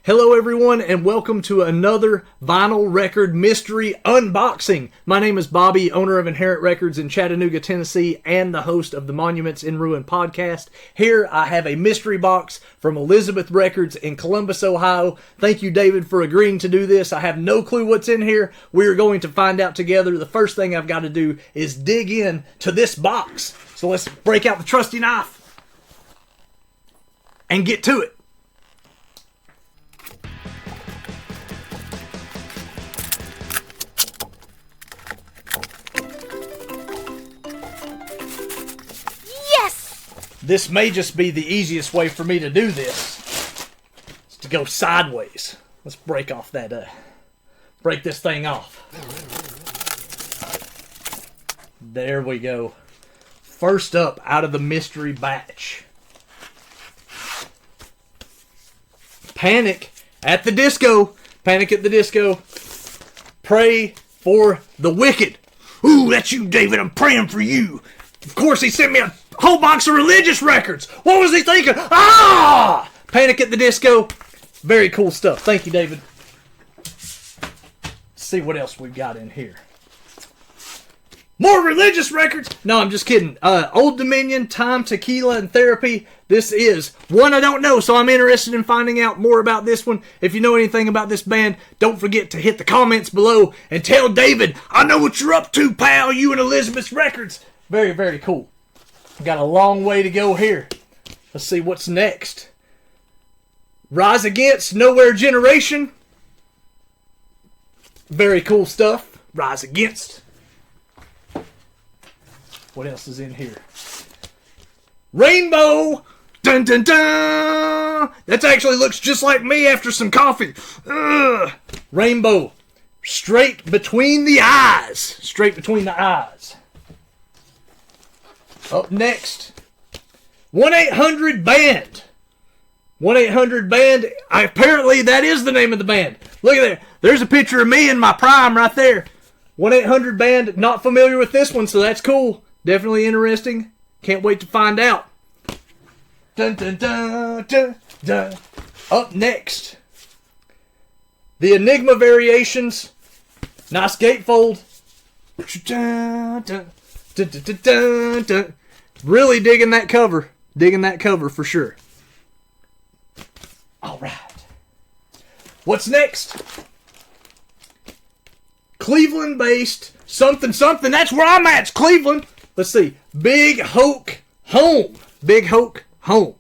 Hello everyone and welcome to another vinyl record mystery unboxing. My name is Bobby, owner of Inherent Records in Chattanooga, Tennessee, and the host of the Monuments in Ruin podcast. Here I have a mystery box from Elizabeth Records in Columbus, Ohio. Thank you, David, for agreeing to do this. I have no clue what's in here. We are going to find out together. The first thing I've got to do is dig in to this box. So let's break out the trusty knife and get to it. This may just be the easiest way for me to do this. It's to go sideways. Let's break off that, break this thing off. There we go. First up out of the mystery batch. Panic at the Disco. Panic at the Disco. Pray for the wicked. Ooh, that's you, David. I'm praying for you. Of course, he sent me a whole box of religious records. What was he thinking? Ah! Panic at the Disco. Very cool stuff. Thank you, David. Let's see what else we've got in here. More religious records. No, I'm just kidding. Old Dominion, Time, Tequila, and Therapy. This is one I don't know, so I'm interested in finding out more about this one. If you know anything about this band, don't forget to hit the comments below and tell David, I know what you're up to, pal, you and Elizabeth Records. Very, very cool. Got a long way to go here. Let's see what's next. Rise Against, Nowhere Generation. Very cool stuff. Rise Against. What else is in here? Rainbow. Dun dun dun. That actually looks just like me after some coffee. Ugh. Rainbow. Straight Between the Eyes. Straight Between the Eyes. Up next, 1-800-BAND. 1-800-BAND. Apparently, that is the name of the band. Look at there. There's a picture of me in my prime right there. 1-800-BAND. Not familiar with this one, so that's cool. Definitely interesting. Can't wait to find out. Dun, dun, dun, dun, dun. Up next, the Enigma Variations. Nice gatefold. Dun, dun. Dun, dun, dun, dun, dun. Really digging that cover. Digging that cover for sure. Alright. What's next? Cleveland based something something. That's where I'm at. It's Cleveland. Let's see. Big Hoke Home. Big Hoke Home.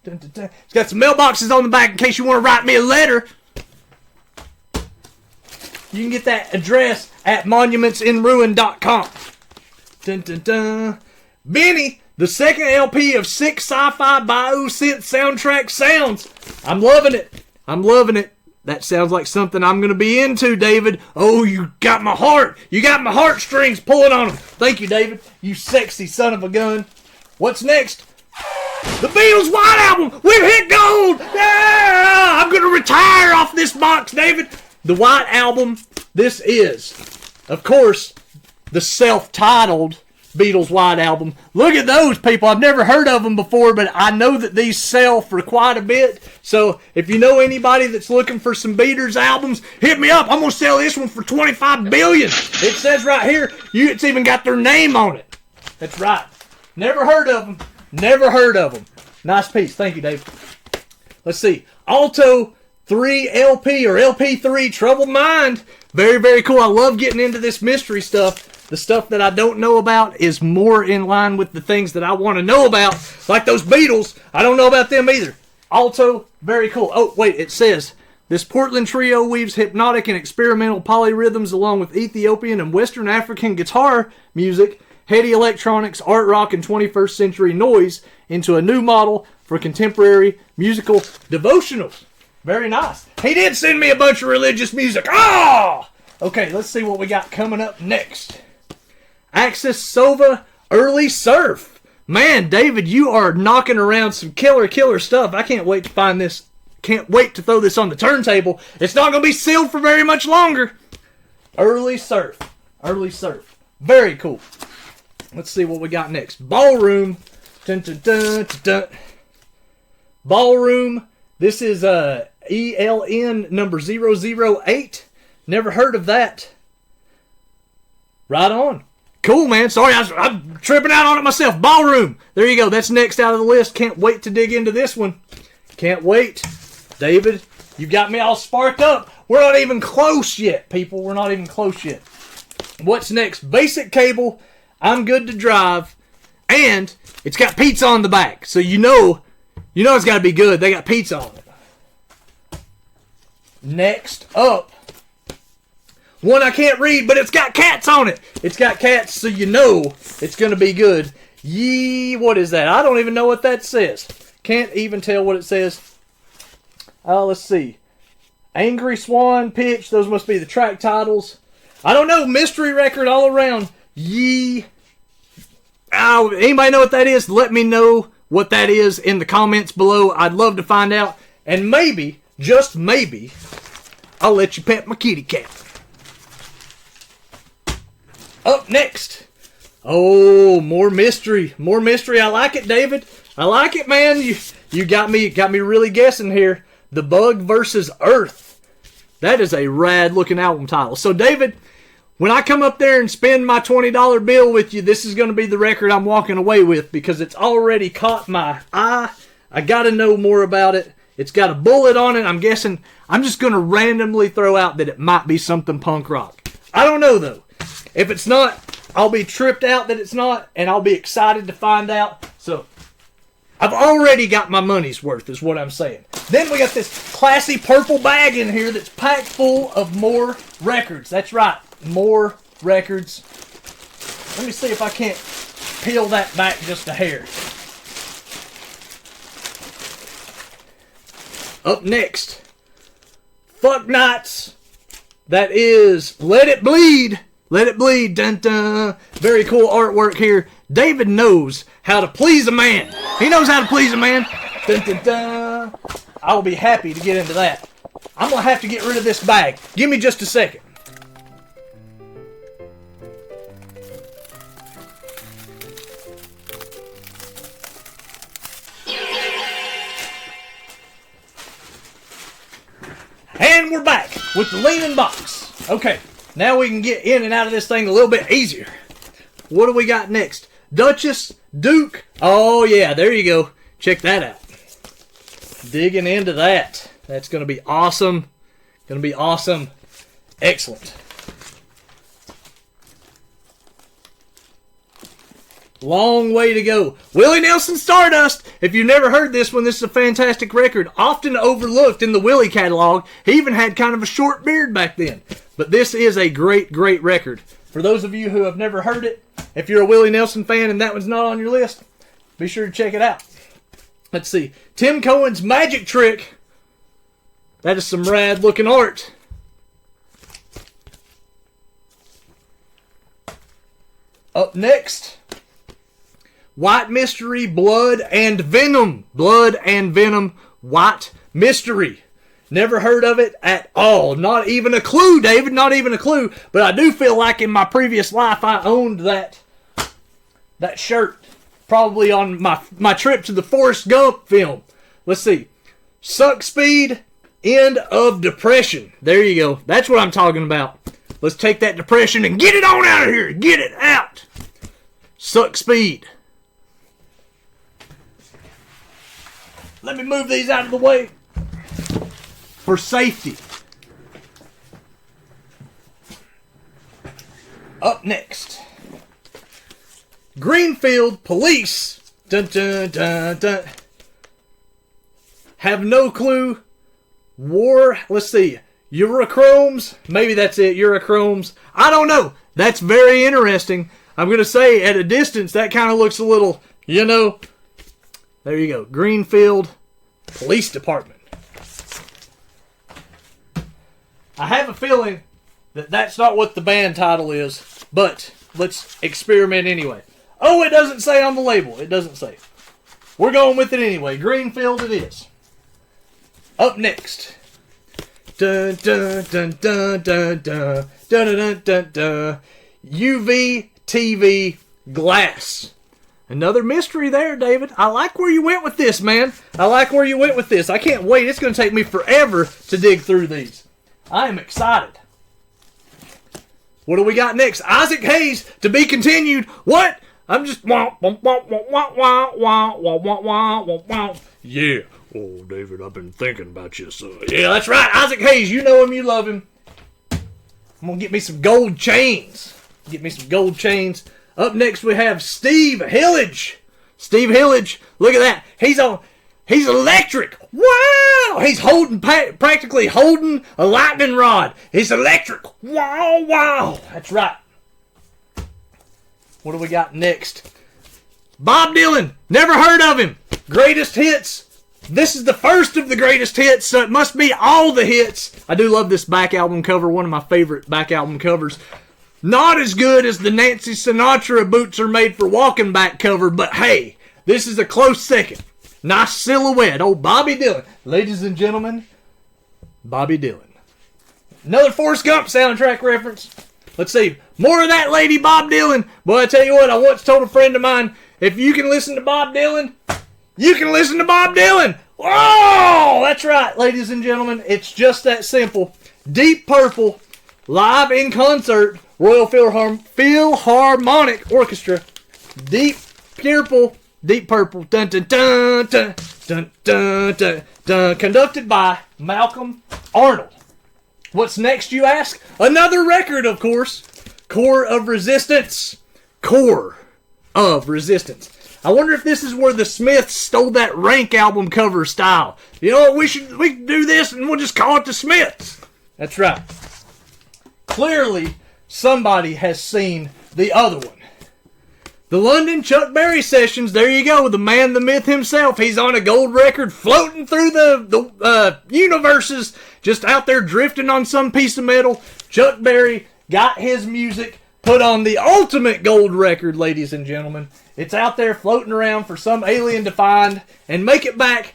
Dun, dun, dun. It's got some mailboxes on the back in case you want to write me a letter. You can get that address at monumentsinruin.com. Dun, dun, dun. Benny, the second LP of 6 Sci-Fi Biosynth soundtrack sounds. I'm loving it. I'm loving it. That sounds like something I'm going to be into, David. Oh, you got my heart. You got my heartstrings pulling on them. Thank you, David. You sexy son of a gun. What's next? The Beatles White Album. We've hit gold. Yeah! I'm going to retire off this box, David. The White Album. This is, of course, the self-titled Beatles White Album. Look at those, people. I've never heard of them before, but I know that these sell for quite a bit. So if you know anybody that's looking for some Beatles albums, hit me up. I'm going to sell this one for $25 billion. It says right here, it's even got their name on it. That's right. Never heard of them. Never heard of them. Nice piece. Thank you, Dave. Let's see. Alto 3 LP or LP3 Troubled Mind. Very, very cool. I love getting into this mystery stuff. The stuff that I don't know about is more in line with the things that I want to know about. Like those Beatles. I don't know about them either. Alto, very cool. Oh, wait, it says, this Portland trio weaves hypnotic and experimental polyrhythms along with Ethiopian and Western African guitar music, heady electronics, art rock, and 21st century noise into a new model for contemporary musical devotionals. Very nice. He did send me a bunch of religious music. Oh! Okay, let's see what we got coming up next. Axis Sova Early Surf. Man, David, you are knocking around some killer stuff. I can't wait to find this. Can't wait to throw this on the turntable. It's not going to be sealed for very much longer. Early Surf. Early Surf. Very cool. Let's see what we got next. Ballroom. Dun, dun, dun, dun, dun. Ballroom This is ELN number 008. Never heard of that. Right on. Cool, man. Sorry, I'm tripping out on it myself. Ballroom. There you go. That's next out of the list. Can't wait to dig into this one. Can't wait. David, you got me all sparked up. We're not even close yet, people. We're not even close yet. What's next? Basic cable. I'm good to drive. And it's got pizza on the back. So you know it's got to be good. They got pizza on it. Next up. One I can't read, but it's got cats on it. It's got cats, so you know it's going to be good. What is that? I don't even know what that says. Can't even tell what it says. Let's see. Angry Swan, Pitch. Those must be the track titles. I don't know. Mystery record all around. Anybody know what that is? Let me know what that is in the comments below. I'd love to find out. And maybe, just maybe, I'll let you pet my kitty cat. Up next. Oh, more mystery. More mystery. I like it, David. I like it, man. You got me really guessing here. The Bug versus Earth. That is a rad looking album title. So, David, when I come up there and spend my $20 bill with you, this is going to be the record I'm walking away with because it's already caught my eye. I got to know more about it. It's got a bullet on it. I'm guessing I'm just going to randomly throw out that it might be something punk rock. I don't know, though. If it's not, I'll be tripped out that it's not, and I'll be excited to find out. So, I've already got my money's worth, is what I'm saying. Then we got this classy purple bag in here that's packed full of more records. That's right, more records. Let me see if I can't peel that back just a hair. Up next, Fuck Nights. That is Let It Bleed. Let It Bleed. Dun dun. Very cool artwork here. David knows how to please a man. He knows how to please a man. Dun dun dun. I will be happy to get into that. I'm going to have to get rid of this bag. Give me just a second. And we're back with the leaning box. Okay, now we can get in and out of this thing a little bit easier. What do we got next? Duchess, Duke. Oh yeah, there you go. Check that out. Digging into that. That's going to be awesome. Going to be awesome. Excellent. Long way to go. Willie Nelson Stardust. If you've never heard this one, this is a fantastic record. Often overlooked in the Willie catalog. He even had kind of a short beard back then. But this is a great, great record. For those of you who have never heard it, if you're a Willie Nelson fan and that one's not on your list, be sure to check it out. Let's see. Tim Cohen's Magic Trick. That is some rad looking art. Up next, White Mystery, Blood and Venom. Blood and Venom, White Mystery. Never heard of it at all. Not even a clue, David. Not even a clue. But I do feel like in my previous life I owned that shirt. Probably on my trip to the Forrest Gump film. Let's see. Suck Speed, End of Depression. There you go. That's what I'm talking about. Let's take that depression and get it on out of here. Get it out. Suck Speed. Let me move these out of the way for safety. Up next, Greenfield Police. Dun dun dun dun. Have no clue. War. Let's see. Eurochromes. Maybe that's it. Eurochromes. I don't know. That's very interesting. I'm going to say at a distance that kind of looks a little, There you go. Greenfield Police Department. I have a feeling that that's not what the band title is, but let's experiment anyway. Oh, it doesn't say on the label. It doesn't say. We're going with it anyway. Greenfield it is. Up next. Dun dun dun dun dun dun dun dun dun dun. UV TV Glass. Another mystery there, David. I like where you went with this, man. I like where you went with this. I can't wait. It's going to take me forever to dig through these. I am excited. What do we got next? Isaac Hayes, to be continued. What? I'm just... Yeah. Oh, David, I've been thinking about you, son. Yeah, that's right. Isaac Hayes, you know him, you love him. I'm going to get me some gold chains. Up next, we have Steve Hillage. Steve Hillage, look at that. He's electric. Wow! He's practically holding a lightning rod. He's electric. Wow. That's right. What do we got next? Bob Dylan. Never heard of him. Greatest hits. This is the first of the greatest hits, so it must be all the hits. I do love this back album cover. One of my favorite back album covers. Not as good as the Nancy Sinatra Boots Are Made for Walking back cover, but hey, this is a close second. Nice silhouette. Old Bobby Dylan. Ladies and gentlemen, Bobby Dylan. Another Forrest Gump soundtrack reference. Let's see. More of that lady, Bob Dylan. Boy, I tell you what, I once told a friend of mine, if you can listen to Bob Dylan, you can listen to Bob Dylan. Oh, that's right, ladies and gentlemen. It's just that simple. Deep Purple, live in concert, Royal Philharmonic Orchestra. Deep Purple, dun dun dun dun dun dun dun dun, conducted by Malcolm Arnold. What's next, you ask? Another record, of course. Core of Resistance. I wonder if this is where the Smiths stole that Rank album cover style. You know what? We can do this and we'll just call it the Smiths. That's right. Clearly, somebody has seen the other one. The London Chuck Berry Sessions, there you go, the man, the myth himself. He's on a gold record floating through the universes, just out there drifting on some piece of metal. Chuck Berry got his music put on the ultimate gold record, ladies and gentlemen. It's out there floating around for some alien to find and make it back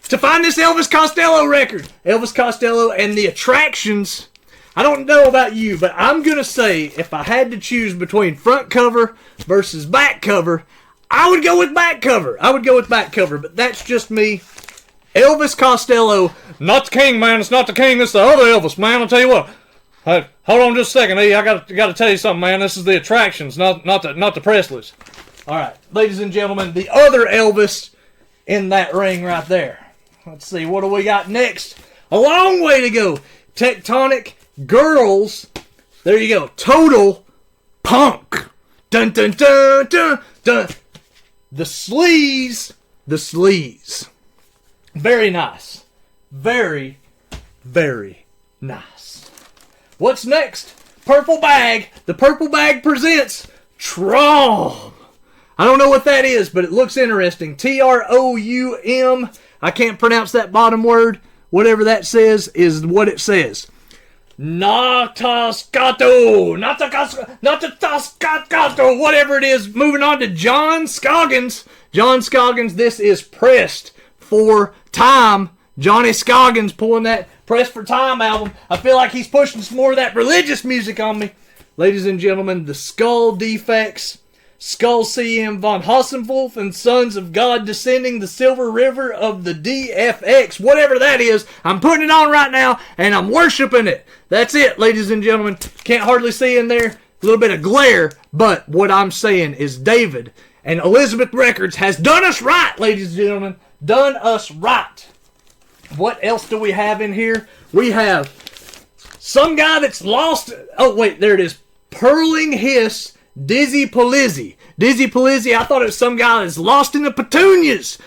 to find this Elvis Costello record. Elvis Costello and the Attractions. I don't know about you, but I'm going to say if I had to choose between front cover versus back cover, I would go with back cover. But that's just me. Elvis Costello, not the king, man. It's not the king. It's the other Elvis, man. I'll tell you what. Hey, hold on just a second, E. I got to tell you something, man. This is the Attractions, not the Presleys. All right, ladies and gentlemen, the other Elvis in that ring right there. Let's see, what do we got next? A long way to go. Tectonic Girls. There you go. Total Punk. Dun dun dun dun dun. The Sleaze. Very nice. Very, very nice. What's next? Purple Bag. The Purple Bag presents Trom. I don't know what that is, but it looks interesting. T-R-O-U-M. I can't pronounce that bottom word. Whatever that says is what it says. Natascato. Whatever it is. Moving on to John Scoggins. This is Pressed for Time. Johnny Scoggins pulling that Pressed for Time album. I feel like he's pushing some more of that religious music on me. Ladies and gentlemen, the Skull Defects. Skull CM von Hassenwolf and Sons of God descending the Silver River of the DFX. Whatever that is, I'm putting it on right now and I'm worshiping it. That's it, ladies and gentlemen. Can't hardly see in there. A little bit of glare, but what I'm saying is David and Elizabeth Records has done us right, ladies and gentlemen. Done us right. What else do we have in here? We have some guy that's lost. Oh, wait, there it is. Purling Hiss. Dizzy Polizzi. I thought it was some guy that's lost in the petunias.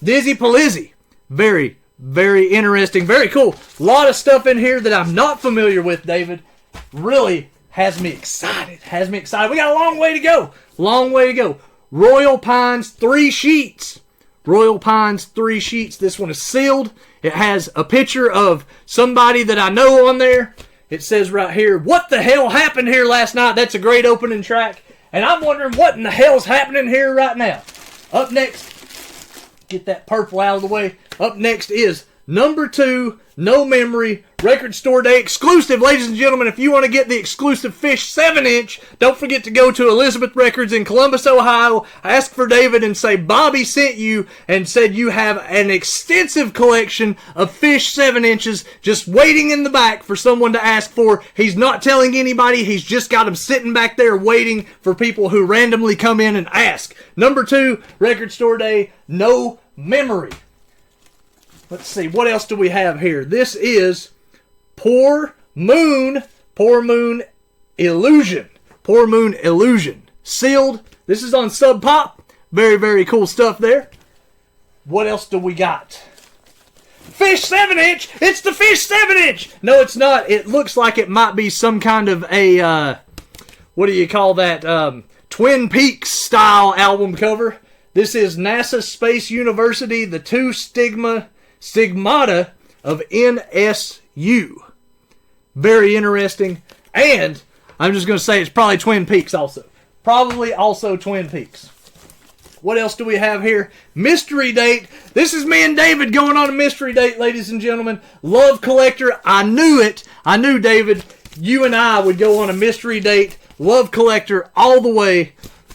Dizzy Polizzi. Very, very interesting. Very cool. A lot of stuff in here that I'm not familiar with, David. Really has me excited. We got a long way to go. Royal Pines 3 sheets. This one is sealed. It has a picture of somebody that I know on there. It says right here, what the hell happened here last night? That's a great opening track. And I'm wondering what in the hell's happening here right now. Up next, get that purple out of the way. Up next is Number 2, No Memory, Record Store Day exclusive. Ladies and gentlemen, if you want to get the exclusive Fish 7-inch, don't forget to go to Elizabeth Records in Columbus, Ohio. Ask for David and say Bobby sent you and said you have an extensive collection of Fish 7-inches just waiting in the back for someone to ask for. He's not telling anybody. He's just got them sitting back there waiting for people who randomly come in and ask. Number 2, Record Store Day, No Memory. Let's see, what else do we have here? This is Poor Moon Illusion. Poor Moon Illusion. Sealed. This is on Sub Pop. Very, very cool stuff there. What else do we got? Fish 7-inch! It's the Fish 7-inch! No, it's not. It looks like it might be some kind of a, what do you call that? Twin Peaks style album cover. This is NASA Space University, the 2 Stigmata of NSU. Very interesting. And I'm just going to say it's probably Twin Peaks also. Probably also Twin Peaks. What else do we have here? Mystery date. This is me and David going on a mystery date, ladies and gentlemen. Love Collector. I knew it. I knew, David, you and I would go on a mystery date. Love Collector all the way.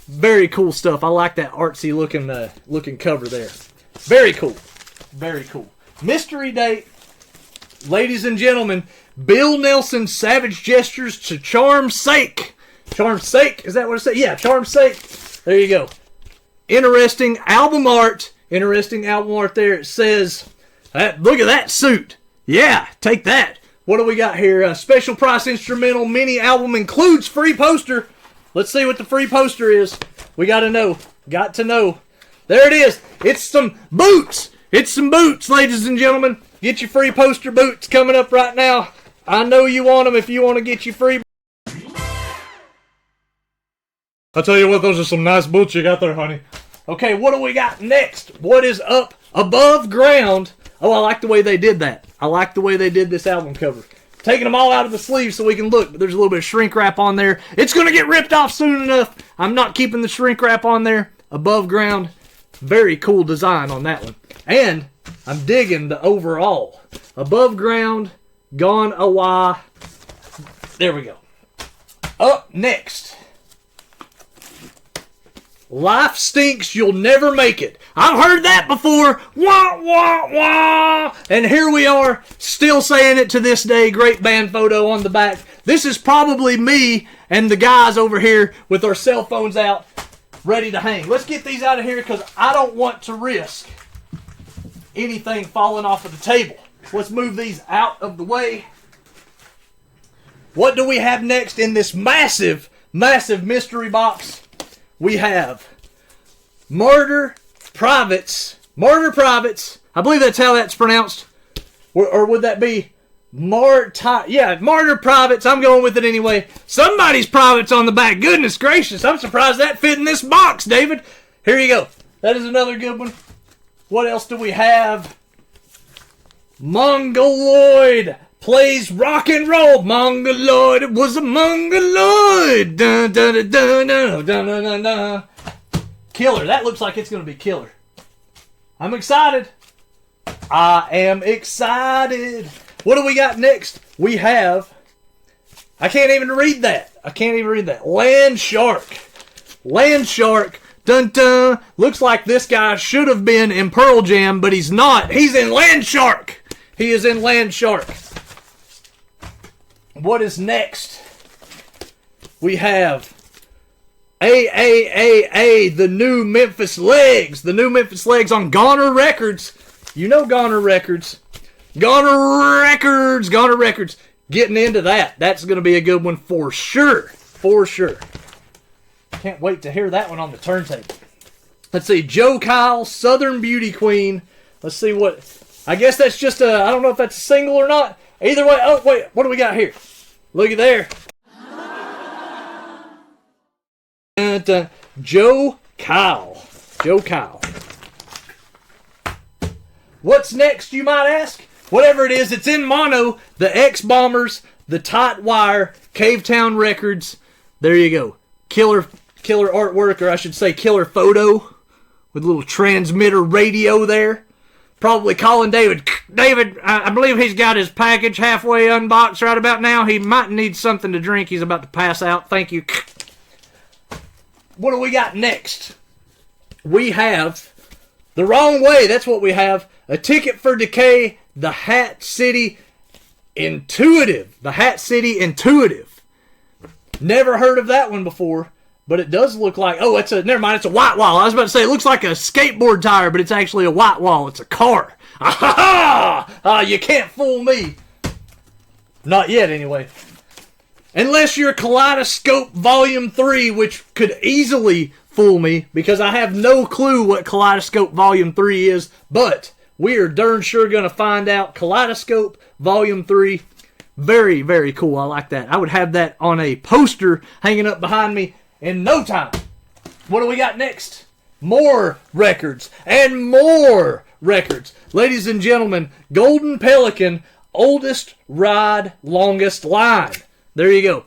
Very cool stuff. I like that artsy looking cover there. Very cool. Very cool. Mystery date. Ladies and gentlemen, Bill Nelson's Savage Gestures to Charm's Sake. Charm's Sake? Is that what it says? Yeah, Charm's Sake. There you go. Interesting album art. Interesting album art there. It says, look at that suit. Yeah, take that. What do we got here? A special price instrumental mini album includes free poster. Let's see what the free poster is. We got to know. Got to know. There it is. It's some boots. It's some boots, ladies and gentlemen. Get your free poster boots coming up right now. I know you want them if you want to get your free. I tell you what, those are some nice boots you got there, honey. Okay, what do we got next? What is up above ground? Oh, I like the way they did that. I like the way they did this album cover. Taking them all out of the sleeve so we can look, but there's a little bit of shrink wrap on there. It's going to get ripped off soon enough. I'm not keeping the shrink wrap on there. Above ground. Very cool design on that one. And I'm digging the overall. Above ground, gone a while. There we go. Up next. Life stinks, you'll never make it. I've heard that before. Wah, wah, wah. And here we are, still saying it to this day. Great band photo on the back. This is probably me and the guys over here with our cell phones out, ready to hang. Let's get these out of here because I don't want to risk anything falling off of the table. So let's move these out of the way. What do we have next in this massive, massive mystery box? We have Martyr Privates. Martyr Privates. I believe that's how that's pronounced. Or would that be Martyr? Yeah, Martyr Privates. I'm going with it anyway. Somebody's privates on the back. Goodness gracious. I'm surprised that fit in this box, David. Here you go. That is another good one. What else do we have? Mongoloid plays rock and roll. Mongoloid, it was a Mongoloid. Dun, dun, dun, dun, dun, dun, dun, dun. Killer. That looks like it's going to be killer. I'm excited. I am excited. What do we got next? We have, I can't even read that. Land Shark. Land Shark. Dun dun. Looks like this guy should have been in Pearl Jam, but he's not. He's in Land Shark. He is in Land Shark. What is next? We have AAAA, the new Memphis Legs. The new Memphis Legs on Goner Records. You know Goner Records. Goner Records. Getting into that. That's going to be a good one for sure. For sure. Can't wait to hear that one on the turntable. Let's see. Joe Kyle, Southern Beauty Queen. Let's see what. I guess that's just a. I don't know if that's a single or not. Either way. Oh, wait. What do we got here? Look at there. Joe Kyle. Joe Kyle. What's next, you might ask? Whatever it is, it's in mono. The X-Bombers, the Tight Wire, Cavetown Records. There you go. Killer artwork, or I should say killer photo with a little transmitter radio there. probably calling David. David, I believe he's got his package halfway unboxed right about now. He might need something to drink. He's about to pass out. Thank you. What do we got next? We have The Wrong Way. That's what we have. A Ticket for Decay, the Hat City Intuitive. The Hat City Intuitive. Never heard of that one before, but it does look like, oh, never mind, it's a white wall. I was about to say, it looks like a skateboard tire, but it's actually a white wall. It's a car. You can't fool me. Not yet, anyway. Unless you're Kaleidoscope Volume 3, which could easily fool me, because I have no clue what Kaleidoscope Volume 3 is, but we are darn sure going to find out. Kaleidoscope Volume 3, very, very cool. I like that. I would have that on a poster hanging up behind me in no time. What do we got next? More records and more records. Ladies and gentlemen, Golden Pelican, Oldest Ride, Longest Line. There you go.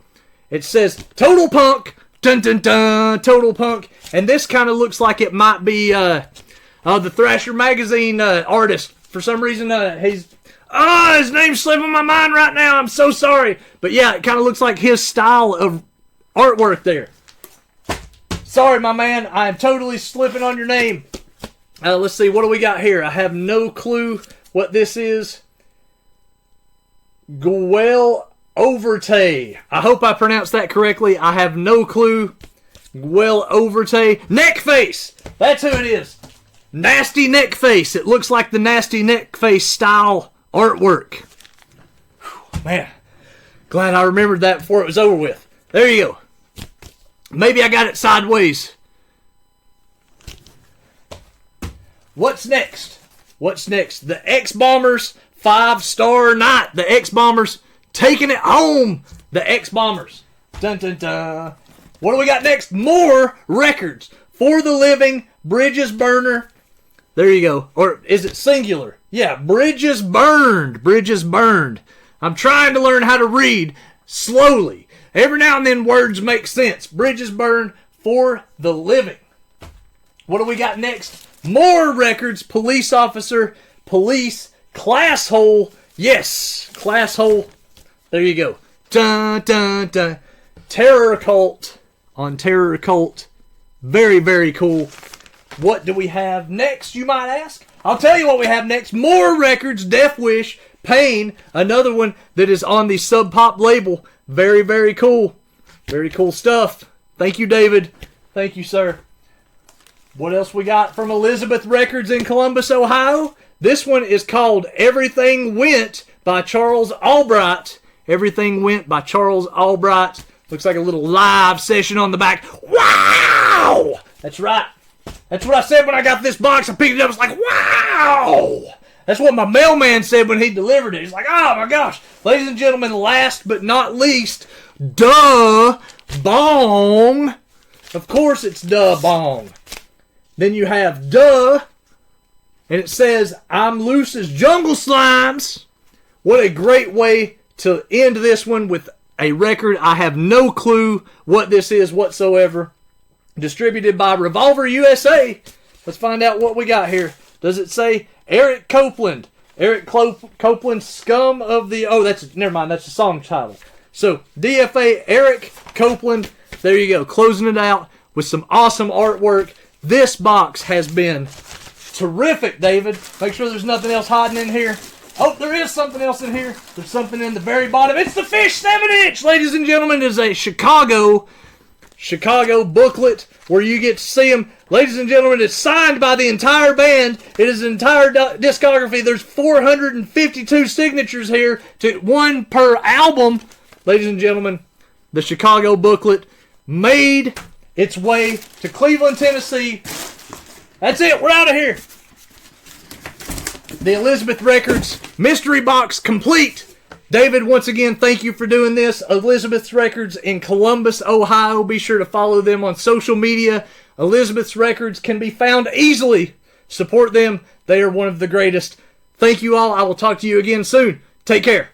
It says Total Punk, dun dun dun, Total Punk, and this kind of looks like it might be the Thrasher magazine artist. For some reason, his name's slipping my mind right now. I'm so sorry, but yeah, it kind of looks like his style of artwork there. Sorry, my man, I am totally slipping on your name. Let's see, what do we got here? I have no clue what this is. Guel Overte. I hope I pronounced that correctly. I have no clue. Guel Overte. Neckface. That's who it is. Nasty Neckface. It looks like the Nasty Neckface style artwork. Whew, man, glad I remembered that before it was over with. There you go. Maybe I got it sideways. What's next? What's next? The X-Bombers 5-star night. The X-Bombers taking it home. The X-Bombers. Dun dun dun. What do we got next? More records. For the Living, Bridges Burner. There you go. Or is it singular? Yeah, Bridges Burned. Bridges Burned. I'm trying to learn how to read slowly. Every now and then words make sense. Bridges Burned, For the Living. What do we got next? More records. Police Officer, Police, Class Hole. Yes, Class Hole. There you go. Dun, dun, dun. Terror Cult on Terror Cult. Very, very cool. What do we have next, you might ask? I'll tell you what we have next. More records. Death Wish, Pain. Another one that is on the Sub Pop label. Very, very cool. Very cool stuff. Thank you, David. Thank you, sir. What else we got from Elizabeth Records in Columbus, Ohio? This one is called Everything Went by Charles Albright. Everything Went by Charles Albright. Looks like a little live session on the back. Wow! That's right. That's what I said when I got this box. I picked it up. It's like, wow! That's what my mailman said when he delivered it. He's like, oh my gosh. Ladies and gentlemen, last but not least, Da Bong. Of course it's Da Bong. Then you have Duh, and it says, I'm loose as jungle slimes. What a great way to end this one with a record. I have no clue what this is whatsoever. Distributed by Revolver USA. Let's find out what we got here. Does it say Eric Copeland? Eric Copeland, Scum of the... Oh, never mind. That's the song title. So, DFA, Eric Copeland. There you go. Closing it out with some awesome artwork. This box has been terrific, David. Make sure there's nothing else hiding in here. Oh, there is something else in here. There's something in the very bottom. It's the Fish 7-inch, ladies and gentlemen. It is a Chicago booklet where you get to see them. Ladies and gentlemen, it's signed by the entire band. It is an entire discography. There's 452 signatures here, to one per album. Ladies and gentlemen, the Chicago booklet made its way to Cleveland, Tennessee. That's it. We're out of here. The Elizabeth Records mystery box complete. David, once again, thank you for doing this. Elizabeth's Records in Columbus, Ohio. Be sure to follow them on social media. Elizabeth's Records can be found easily. Support them. They are one of the greatest. Thank you all. I will talk to you again soon. Take care.